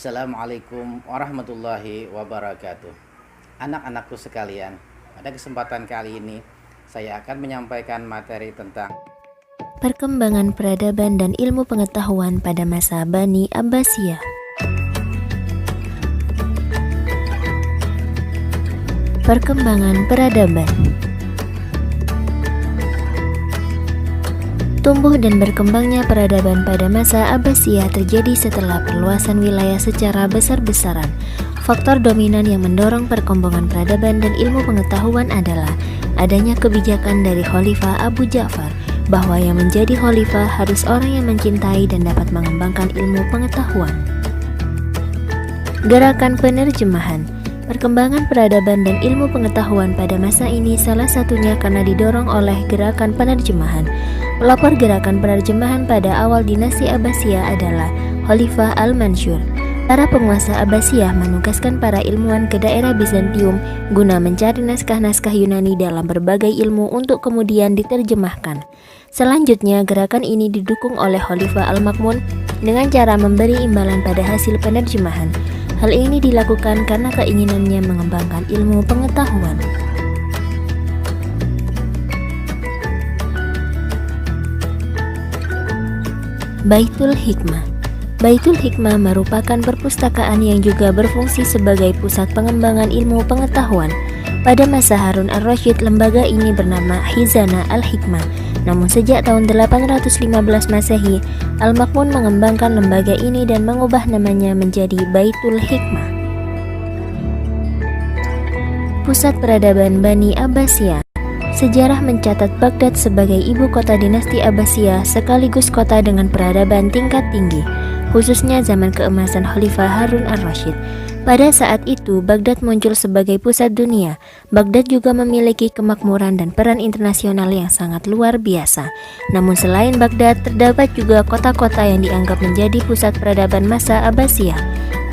Assalamualaikum warahmatullahi wabarakatuh. Anak-anakku sekalian, pada kesempatan kali ini saya akan menyampaikan materi tentang Perkembangan peradaban dan ilmu pengetahuan pada masa Bani Abbasiyah. Perkembangan peradaban. Tumbuh dan berkembangnya peradaban pada masa Abbasiyah terjadi setelah perluasan wilayah secara besar-besaran. Faktor dominan yang mendorong perkembangan peradaban dan ilmu pengetahuan adalah adanya kebijakan dari Khalifah Abu Ja'far bahwa yang menjadi khalifah harus orang yang mencintai dan dapat mengembangkan ilmu pengetahuan. Gerakan penerjemahan. Perkembangan peradaban dan ilmu pengetahuan pada masa ini salah satunya karena didorong oleh gerakan penerjemahan. Pelopor gerakan penerjemahan pada awal dinasti Abbasiyah adalah Khalifah Al-Mansur. Para penguasa Abbasiyah menugaskan para ilmuwan ke daerah Bizantium guna mencari naskah-naskah Yunani dalam berbagai ilmu untuk kemudian diterjemahkan. Selanjutnya, gerakan ini didukung oleh Khalifah Al-Ma'mun dengan cara memberi imbalan pada hasil penerjemahan. Hal ini dilakukan karena keinginannya mengembangkan ilmu pengetahuan. Baitul Hikmah. Baitul Hikmah merupakan perpustakaan yang juga berfungsi sebagai pusat pengembangan ilmu pengetahuan. Pada masa Harun Ar-Rasyid, lembaga ini bernama Khizanah Al-Hikmah. Namun sejak tahun 815 Masehi, Al-Ma'mun mengembangkan lembaga ini dan mengubah namanya menjadi Baitul Hikmah. Pusat peradaban Bani Abbasiyah. Sejarah mencatat Baghdad sebagai ibu kota dinasti Abbasiyah sekaligus kota dengan peradaban tingkat tinggi, khususnya zaman keemasan Khalifah Harun Ar-Rasyid. Pada saat itu, Baghdad muncul sebagai pusat dunia. Baghdad juga memiliki kemakmuran dan peran internasional yang sangat luar biasa. Namun selain Baghdad, terdapat juga kota-kota yang dianggap menjadi pusat peradaban masa Abbasiyah.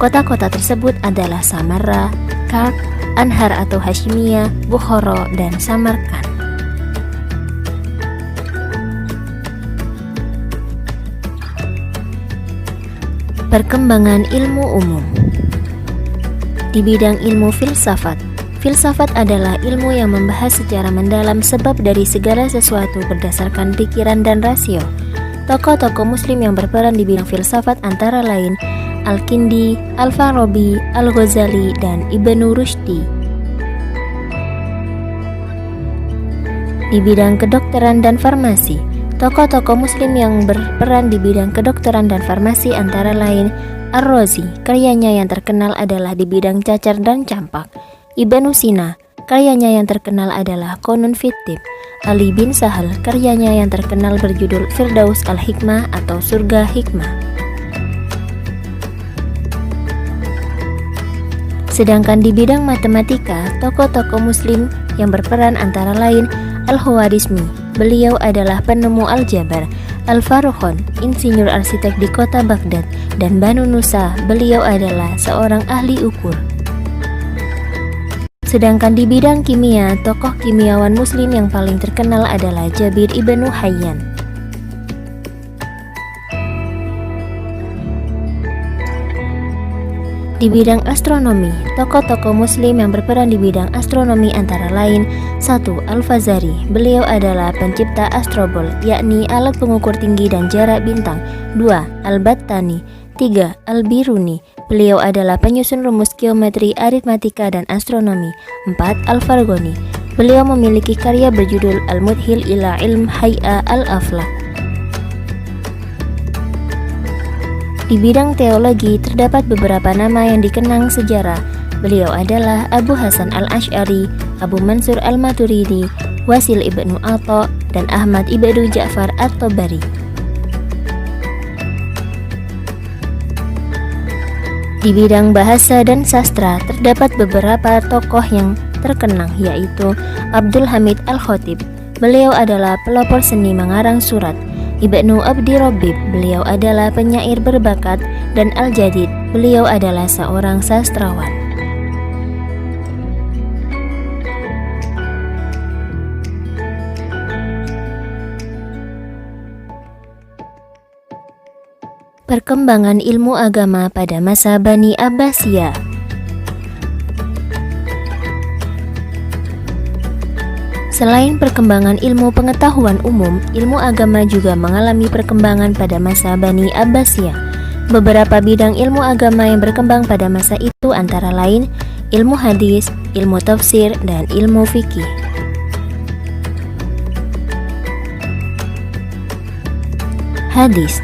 Kota-kota tersebut adalah Samarra, Kark, Anhar atau Hashimiyah, Bukhara, dan Samarkand. Perkembangan ilmu umum. Di bidang ilmu filsafat, filsafat adalah ilmu yang membahas secara mendalam sebab dari segala sesuatu berdasarkan pikiran dan rasio. Tokoh-tokoh muslim yang berperan di bidang filsafat antara lain Al-Kindi, Al-Farabi, Al-Ghazali, dan Ibnu Rushdi. Di bidang kedokteran dan farmasi, tokoh-tokoh muslim yang berperan di bidang kedokteran dan farmasi antara lain Ar-Razi, karyanya yang terkenal adalah di bidang cacar dan campak. Ibnu Sina, karyanya yang terkenal adalah Qanun fit Tibb. Ali bin Sahal, karyanya yang terkenal berjudul Firdaus Al-Hikmah atau Surga Hikmah. Sedangkan di bidang matematika, tokoh-tokoh muslim yang berperan antara lain Al-Khwarizmi, beliau adalah penemu aljabar, Al-Farukhan, insinyur arsitek di kota Baghdad, dan Banu Nusa, beliau adalah seorang ahli ukur. Sedangkan di bidang kimia, tokoh kimiawan muslim yang paling terkenal adalah Jabir ibnu Hayyan. Di bidang astronomi, tokoh-tokoh muslim yang berperan di bidang astronomi antara lain 1. Al-Fazari, beliau adalah pencipta astrobol, yakni alat pengukur tinggi dan jarak bintang. 2. Al-Battani. 3. Al-Biruni, beliau adalah penyusun rumus geometri, aritmatika, dan astronomi. 4. Al-Farghani, beliau memiliki karya berjudul Al-Mudhil ila Ilm Hay'a Al-Aflak. Di bidang teologi, terdapat beberapa nama yang dikenang sejarah. Beliau adalah Abu Hasan Al-Asy'ari, Abu Mansur Al-Maturidi, Wasil ibnu Atha, dan Ahmad ibnu Ja'far At-Tabari. Di bidang bahasa dan sastra, terdapat beberapa tokoh yang terkenang, yaitu Abdul Hamid Al-Khatib. Beliau adalah pelopor seni mengarang surat. Ibnu Abdi Rabbib, beliau adalah penyair berbakat, dan Al-Jadid, beliau adalah seorang sastrawan. Perkembangan ilmu agama pada masa Bani Abbasiyah. Selain perkembangan ilmu pengetahuan umum, ilmu agama juga mengalami perkembangan pada masa Bani Abbasiyah. Beberapa bidang ilmu agama yang berkembang pada masa itu antara lain ilmu hadis, ilmu tafsir, dan ilmu fikih. Hadis.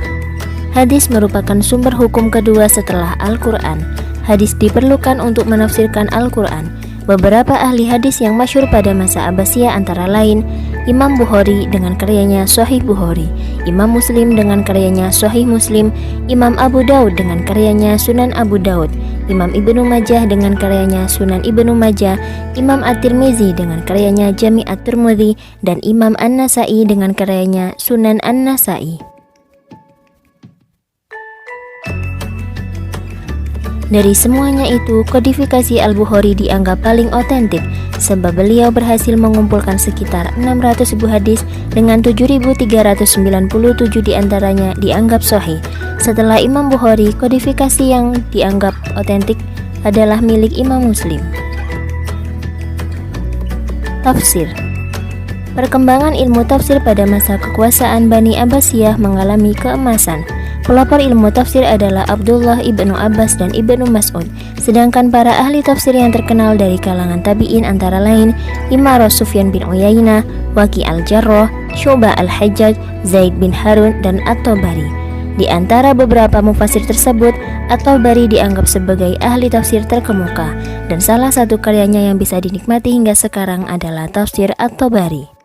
Hadis merupakan sumber hukum kedua setelah Al-Quran. Hadis diperlukan untuk menafsirkan Al-Quran. Beberapa ahli hadis yang masyhur pada masa Abbasiyah antara lain Imam Bukhari dengan karyanya Sahih Bukhari, Imam Muslim dengan karyanya Sahih Muslim, Imam Abu Daud dengan karyanya Sunan Abu Daud, Imam Ibnu Majah dengan karyanya Sunan Ibnu Majah, Imam At-Tirmizi dengan karyanya Jami' At-Tirmidzi, dan Imam An-Nasa'i dengan karyanya Sunan An-Nasa'i. Dari semuanya itu, kodifikasi Al-Bukhari dianggap paling otentik sebab beliau berhasil mengumpulkan sekitar 600.000 hadis dengan 7.397 diantaranya dianggap sahih. Setelah Imam Bukhari, kodifikasi yang dianggap otentik adalah milik Imam Muslim. Tafsir. Perkembangan ilmu tafsir pada masa kekuasaan Bani Abbasiyah mengalami keemasan. Pelopor ilmu tafsir adalah Abdullah ibnu Abbas dan ibnu Mas'ud, sedangkan para ahli tafsir yang terkenal dari kalangan tabi'in antara lain Imam Sufyan bin Uyainah, Waqi' al-Jarrah, Syu'bah al-Hajjaj, Zaid bin Harun, dan At-Tabari. Di antara beberapa mufassir tersebut, At-Tabari dianggap sebagai ahli tafsir terkemuka, dan salah satu karyanya yang bisa dinikmati hingga sekarang adalah tafsir At-Tabari.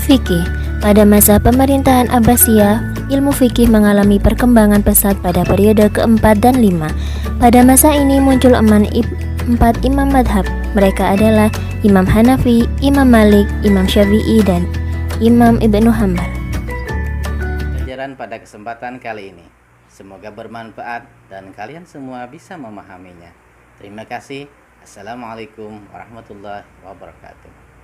Fikih. Pada masa pemerintahan Abbasiyah, ilmu fikih mengalami perkembangan pesat pada periode keempat dan lima. Pada masa ini muncul empat imam madhab. Mereka adalah Imam Hanafi, Imam Malik, Imam Syafi'i, dan Imam Ibnu Hanbal. Pelajaran pada kesempatan kali ini semoga bermanfaat dan kalian semua bisa memahaminya. Terima kasih. Assalamualaikum warahmatullahi wabarakatuh.